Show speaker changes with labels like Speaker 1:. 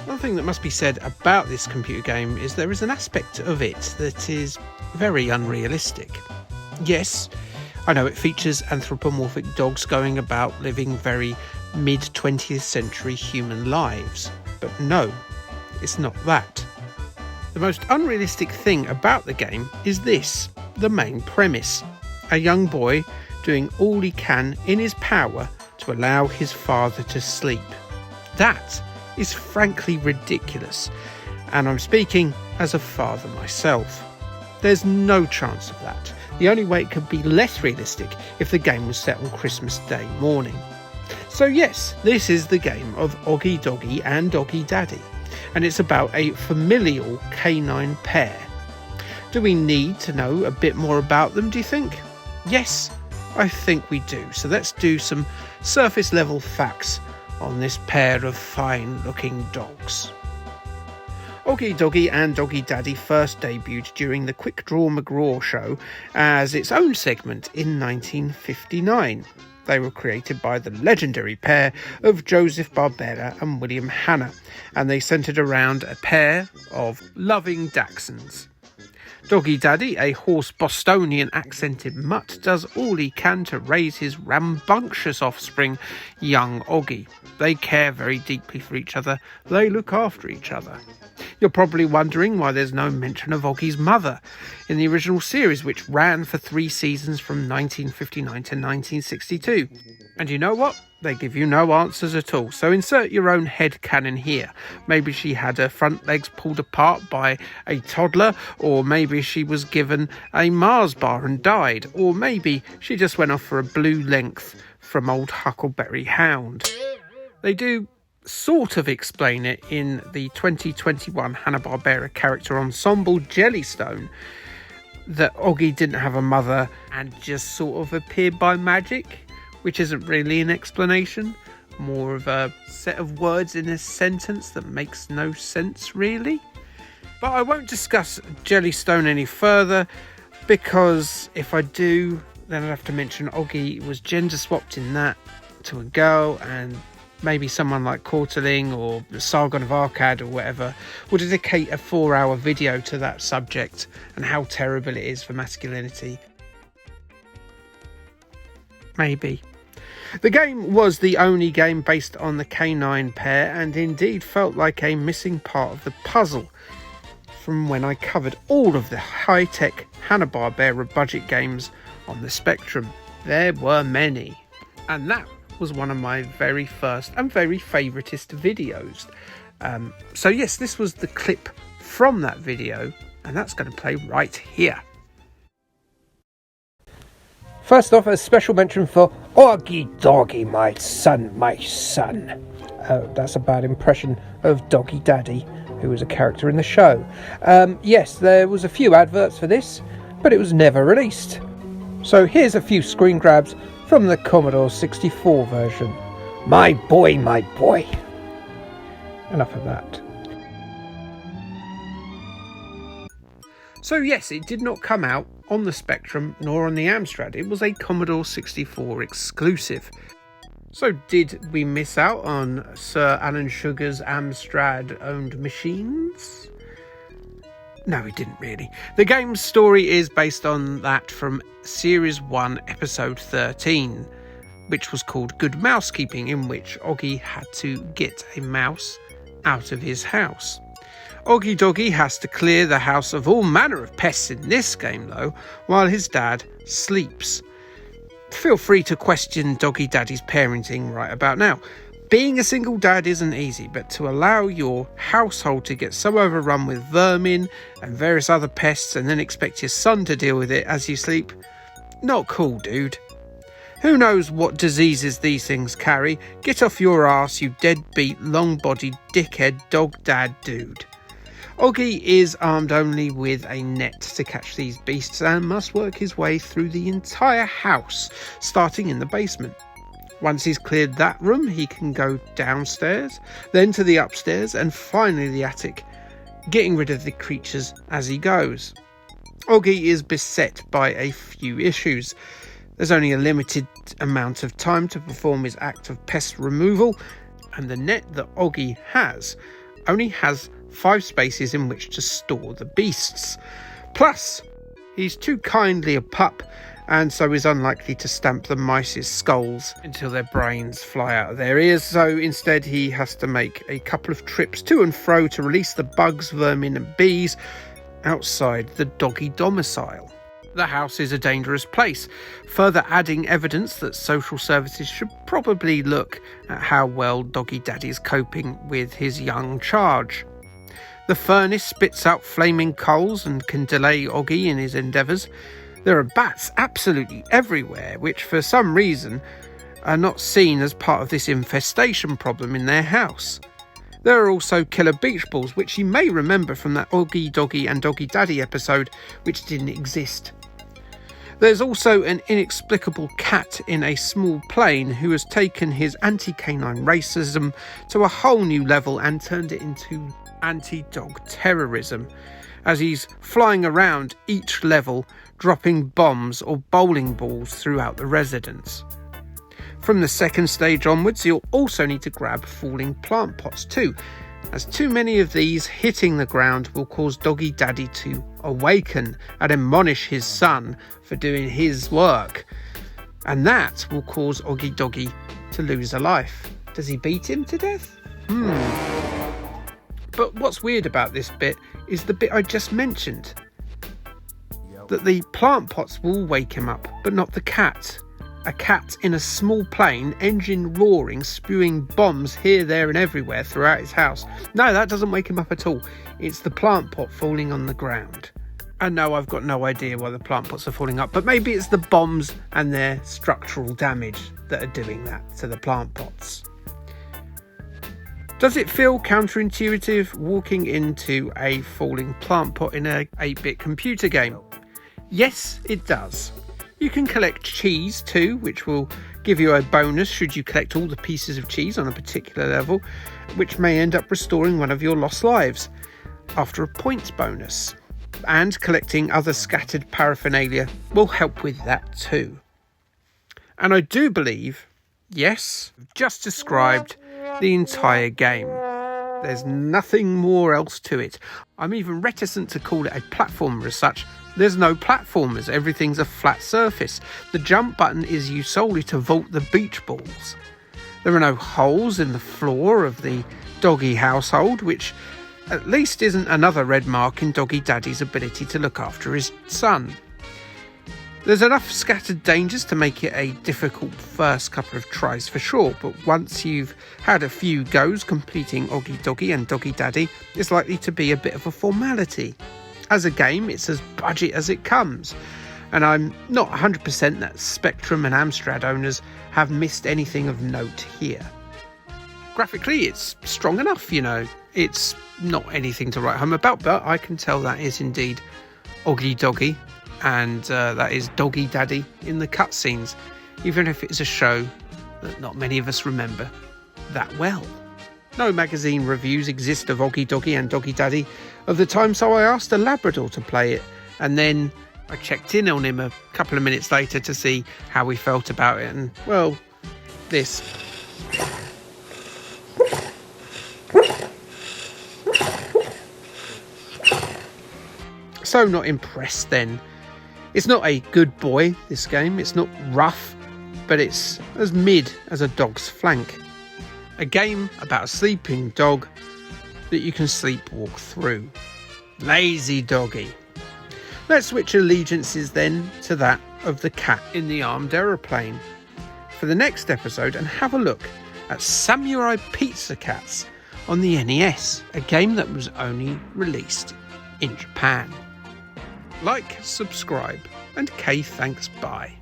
Speaker 1: One thing that must be said about this computer game is there is an aspect of it that is very unrealistic. Yes, I know it features anthropomorphic dogs going about living very mid-20th century human lives, but no, it's not that. The most unrealistic thing about the game is this, the main premise. A young boy doing all he can in his power to allow his father to sleep. That is frankly ridiculous, and I'm speaking as a father myself. There's no chance of that. The only way it could be less realistic if the game was set on Christmas Day morning. So yes, this is the game of Augie Doggie and Doggy Daddy, and it's about a familial canine pair. Do we need to know a bit more about them, do you think? Yes, I think we do. So let's do some surface level facts on this pair of fine looking dogs. Augie Doggie and Doggy Daddy first debuted during the Quick Draw McGraw show as its own segment in 1959. They were created by the legendary pair of Joseph Barbera and William Hanna, and they centred around a pair of loving dachshunds. Doggy Daddy, a hoarse Bostonian accented mutt, does all he can to raise his rambunctious offspring, young Augie. They care very deeply for each other. They look after each other. You're probably wondering why there's no mention of Augie's mother in the original series, which ran for 3 seasons from 1959 to 1962. And you know what? They give you no answers at all, so insert your own headcanon here. Maybe she had her front legs pulled apart by a toddler, or maybe she was given a Mars bar and died, or maybe she just went off for a blue length from old Huckleberry Hound. They do sort of explain it in the 2021 Hanna Barbera character ensemble Jellystone, that Augie didn't have a mother and just sort of appeared by magic, which isn't really an explanation, more of a set of words in a sentence that makes no sense really. But I won't discuss Jellystone any further, because if I do, then I'd have to mention Augie was gender swapped in that to a girl, and maybe someone like Courteling or Sargon of Akkad or whatever will dedicate a 4-hour video to that subject and how terrible it is for masculinity. Maybe. The game was the only game based on the canine pair, and indeed felt like a missing part of the puzzle from when I covered all of the Hi-Tec Hanna Barbera budget games on the Spectrum. There were many, and that was one of my very first and very favouriteest videos. So yes, this was the clip from that video, and that's going to play right here. First off, a special mention for Augie Doggie, my son. That's a bad impression of Doggy Daddy, who was a character in the show. Yes, there was a few adverts for this, but it was never released. So here's a few screen grabs from the Commodore 64 version. My boy, my boy. Enough of that. So yes, it did not come out on the Spectrum nor on the Amstrad. It was a Commodore 64 exclusive. So did we miss out on Sir Alan Sugar's Amstrad owned machines? No, we didn't really. The game's story is based on that from Series 1, Episode 13, which was called Good Mousekeeping, in which Augie had to get a mouse out of his house. Augie Doggie has to clear the house of all manner of pests in this game, though, while his dad sleeps. Feel free to question Doggy Daddy's parenting right about now. Being a single dad isn't easy, but to allow your household to get so overrun with vermin and various other pests and then expect your son to deal with it as you sleep, not cool, dude. Who knows what diseases these things carry? Get off your arse, you deadbeat, long-bodied, dickhead, dog dad dude. Augie is armed only with a net to catch these beasts and must work his way through the entire house, starting in the basement. Once he's cleared that room, he can go downstairs, then to the upstairs, and finally the attic, getting rid of the creatures as he goes. Augie is beset by a few issues. There's only a limited amount of time to perform his act of pest removal, and the net that Augie has only has 5 spaces in which to store the beasts. Plus, he's too kindly a pup, and so is unlikely to stamp the mice's skulls until their brains fly out of their ears. So instead he has to make a couple of trips to and fro to release the bugs, vermin and bees outside the doggy domicile. The house is a dangerous place, further adding evidence that social services should probably look at how well Doggy Daddy is coping with his young charge. The furnace spits out flaming coals and can delay Augie in his endeavours. There are bats absolutely everywhere, which for some reason are not seen as part of this infestation problem in their house. There are also killer beach balls, which you may remember from that Augie Doggie and Doggy Daddy episode, which didn't exist. There's also an inexplicable cat in a small plane who has taken his anti-canine racism to a whole new level and turned it into anti-dog terrorism, as he's flying around each level, dropping bombs or bowling balls throughout the residence. From the second stage onwards, you'll also need to grab falling plant pots too, as too many of these hitting the ground will cause Doggy Daddy to awaken and admonish his son for doing his work, and that will cause Augie Doggie to lose a life. Does he beat him to death? But what's weird about this bit is the bit I just mentioned, that the plant pots will wake him up, but not the cat. A cat in a small plane, engine roaring, spewing bombs here, there and everywhere throughout his house. No, that doesn't wake him up at all. It's the plant pot falling on the ground. And no, I've got no idea why the plant pots are falling up, but maybe it's the bombs and their structural damage that are doing that to the plant pots. Does it feel counterintuitive walking into a falling plant pot in a 8-bit computer game? Yes, it does. You can collect cheese too, which will give you a bonus should you collect all the pieces of cheese on a particular level, which may end up restoring one of your lost lives after a points bonus. And collecting other scattered paraphernalia will help with that too. And I do believe, yes, I've just described the entire game. There's nothing more else to it. I'm even reticent to call it a platformer as such. There's no platformers, everything's a flat surface. The jump button is used solely to vault the beach balls. There are no holes in the floor of the doggy household, which at least isn't another red mark in Doggy Daddy's ability to look after his son. There's enough scattered dangers to make it a difficult first couple of tries for sure, but once you've had a few goes completing Augie Doggie and Doggy Daddy, it's likely to be a bit of a formality. As a game, it's as budget as it comes, and I'm not 100% that Spectrum and Amstrad owners have missed anything of note here. Graphically, it's strong enough, It's not anything to write home about, but I can tell that is indeed Augie Doggie, and that is Doggy Daddy in the cutscenes, even if it's a show that not many of us remember that well. No magazine reviews exist of Augie Doggie and Doggy Daddy of the time, so I asked a Labrador to play it, and then I checked in on him a couple of minutes later to see how he felt about it, and, well, this. So not impressed then. It's not a good boy, this game. It's not rough, but it's as mid as a dog's flank. A game about a sleeping dog that you can sleepwalk through. Lazy doggy. Let's switch allegiances then to that of the cat in the armed aeroplane for the next episode and have a look at Samurai Pizza Cats on the NES, a game that was only released in Japan. Like, subscribe, and thanks, bye.